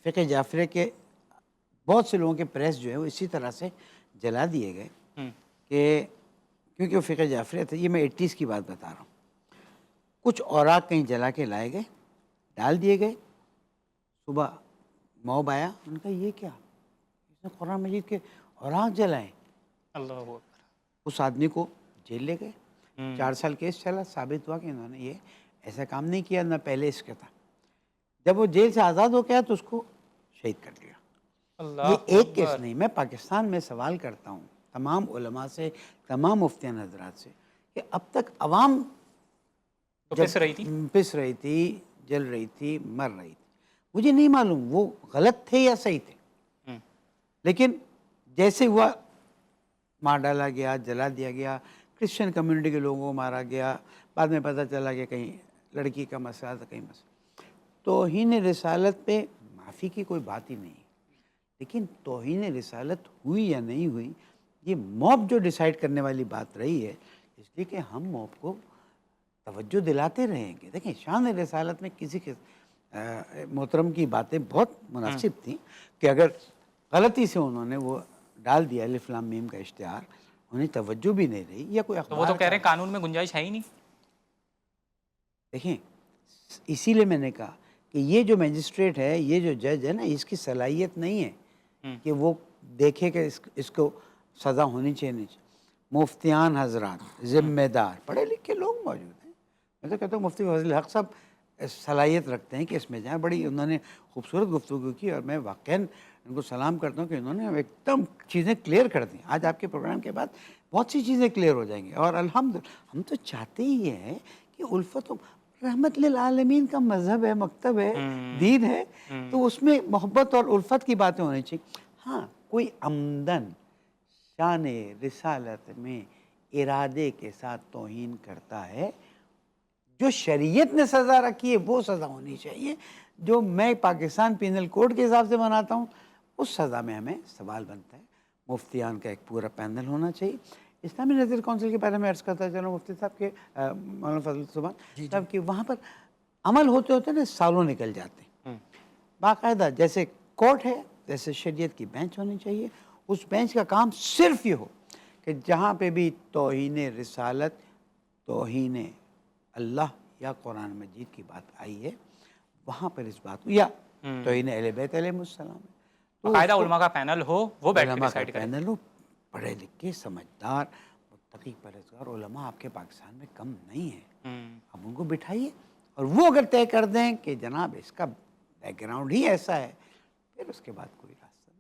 فقہ جعفریہ کے بہت سے لوگوں کے پریس جو ہے وہ اسی طرح سے جلا دیے گئے کہ کیونکہ وہ فقہ جعفریہ تھے. یہ میں 80s کی بات بتا رہا ہوں. کچھ اوراق کہیں جلا کے لائے گئے، ڈال دیے گئے. صبح موب آیا، ان کا یہ کیا، اس نے قرآن مجید کے اوراق جلائے. اللہ اکبر. اس آدمی کو جیل لے گئے. 4 سال کیس چلا، ثابت ہوا کہ انہوں نے یہ ایسا کام نہیں کیا، نہ پہلے اس کا تھا. جب وہ جیل سے آزاد ہو گیا تو اس کو شہید کر دیا. یہ اللہ ایک کیس اکبر. نہیں. میں پاکستان میں سوال کرتا ہوں تمام علماء سے، تمام مفتیان حضرات سے، کہ اب تک عوام تو پس رہی تھی. پس رہی تھی، جل رہی تھی، مر رہی تھی. مجھے نہیں معلوم وہ غلط تھے یا صحیح تھے، لیکن جیسے ہوا مار ڈالا گیا، جلا دیا گیا، کرسچن کمیونٹی کے لوگوں کو مارا گیا. بعد میں پتہ چلا کہ کہیں لڑکی کا مسئلہ تھا، کہیں مسئلہ. توہین رسالت پہ معافی کی کوئی بات ہی نہیں ہے، لیکن توہین رسالت ہوئی یا نہیں ہوئی یہ موب جو ڈیسائیڈ کرنے والی بات رہی ہے. اس لیے کہ ہم موب کو توجہ دلاتے رہیں گے. دیکھیں شان رسالت میں کسی کے محترم کی باتیں بہت مناسب تھیں کہ اگر غلطی سے انہوں نے وہ ڈال دیا الف لام میم کا اشتہار، انہیں توجہ بھی نہیں رہی، یا کوئی تو وہ تو اخبار کہہ رہے ہیں قانون میں گنجائش ہے ہی نہیں. دیکھیں اسی لیے میں نے کہا کہ یہ جو میجسٹریٹ ہے، یہ جو جج ہے نا، اس کی صلاحیت نہیں ہے کہ وہ دیکھے کہ اس کو سزا ہونی چاہیے نہیں چاہیے. مفتیان حضرات، ذمہ دار پڑھے لکھے لوگ موجود ہیں. میں تو کہتا ہوں مفتی فضل الحق صاحب صلاحیت رکھتے ہیں کہ اس میں جائیں. بڑی انہوں نے خوبصورت گفتگو کی، اور میں واقعاً ان کو سلام کرتا ہوں کہ انہوں نے ایک دم چیزیں کلیئر کر دیں. آج آپ کے پروگرام کے بعد بہت سی چیزیں کلیئر ہو جائیں گی. اور الحمدللہ ہم تو چاہتے ہی یہ ہیں کہ الفت و رحمت للعالمین کا مذہب ہے، مکتب ہے، دین ہے، تو اس میں محبت اور الفت کی باتیں ہونی چاہیے. ہاں کوئی عمدن شان رسالت میں ارادے کے ساتھ توہین کرتا ہے، جو شریعت نے سزا رکھی ہے وہ سزا ہونی چاہیے. جو میں پاکستان پینل کوڈ کے حساب سے بناتا ہوں اس سزا میں ہمیں سوال بنتا ہے. مفتیان کا ایک پورا پینل ہونا چاہیے. اسلامی نظر کونسل کے بارے میں عرض کرتا چلو مفتی صاحب کے مولانا فضل سبحان صاحب کہ وہاں پر عمل ہوتے ہوتے نا سالوں نکل جاتے ہیں. باقاعدہ جیسے کورٹ ہے، جیسے شریعت کی بینچ ہونی چاہیے. اس بینچ کا کام صرف یہ ہو کہ جہاں پہ بھی توہین رسالت، توہین اللہ یا قرآن مجید کی بات آئی ہے، وہاں پر اس بات کو، یا توہین اہل بیت علیہ السلام ہے، تو باقاعدہ علماء کا پینل ہو، وہ بیٹھ کے علماء کا ڈیسائیڈ کرے. پینل ہو، پڑھے لکھے سمجھدار متقی پرہیزگار علماء آپ کے پاکستان میں کم نہیں ہیں. اب ان کو بٹھائیے، اور وہ اگر طے کر دیں کہ جناب اس کا بیک گراؤنڈ ہی ایسا ہے، پھر اس کے بعد کوئی راستہ نہیں.